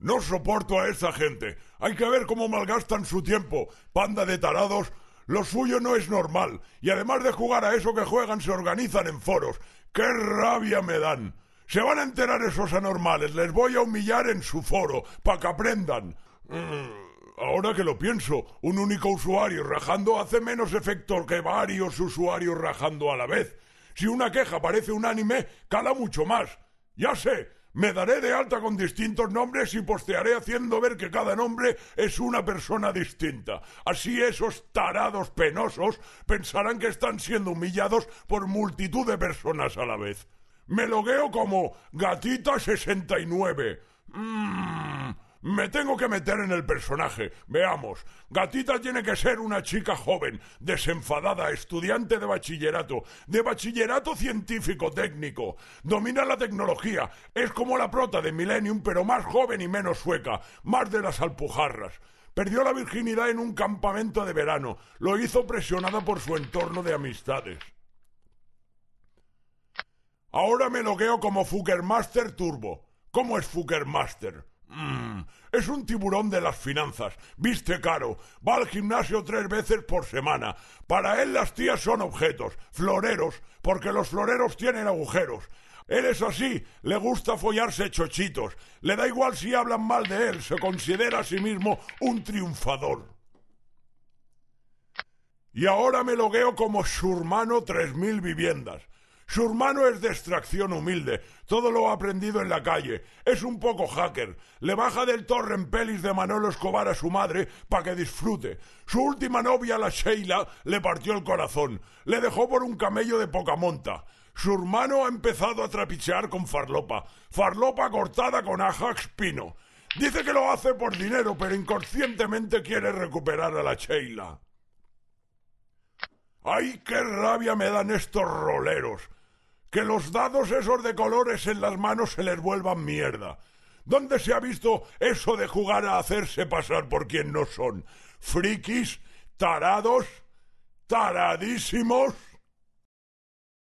No soporto a esa gente. Hay que ver cómo malgastan su tiempo. Panda de tarados. Lo suyo no es normal. Y además de jugar a eso que juegan, se organizan en foros. ¡Qué rabia me dan! Se van a enterar esos anormales. Les voy a humillar en su foro, para que aprendan. Ahora que lo pienso, un único usuario rajando hace menos efecto que varios usuarios rajando a la vez. Si una queja parece un anime, cala mucho más. Ya sé, me daré de alta con distintos nombres y postearé haciendo ver que cada nombre es una persona distinta. Así esos tarados penosos pensarán que están siendo humillados por multitud de personas a la vez. Me logueo como Gatita69. Me tengo que meter en el personaje. Veamos. Gatita tiene que ser una chica joven, desenfadada, estudiante de bachillerato científico-técnico. Domina la tecnología. Es como la prota de Millennium, pero más joven y menos sueca. Más de las alpujarras. Perdió la virginidad en un campamento de verano. Lo hizo presionada por su entorno de amistades. Ahora me logueo como Fuckermaster Turbo. ¿Cómo es Fuckermaster? Es un tiburón de las finanzas, viste caro, va al gimnasio 3 veces por semana. Para él las tías son objetos, floreros, porque los floreros tienen agujeros. Él es así, le gusta follarse chochitos, le da igual si hablan mal de él, se considera a sí mismo un triunfador. Y ahora me logueo como Surmano 3000 viviendas. Su hermano es de extracción humilde, todo lo ha aprendido en la calle, es un poco hacker, le baja del torrent pelis de Manolo Escobar a su madre para que disfrute. Su última novia, la Sheila, le partió el corazón, le dejó por un camello de poca monta. Su hermano ha empezado a trapichear con farlopa cortada con Ajax Pino. Dice que lo hace por dinero, pero inconscientemente quiere recuperar a la Sheila. ¡Ay, qué rabia me dan estos roleros! Que los dados esos de colores en las manos se les vuelvan mierda. ¿Dónde se ha visto eso de jugar a hacerse pasar por quien no son? ¿Frikis? ¿Tarados? ¿Taradísimos?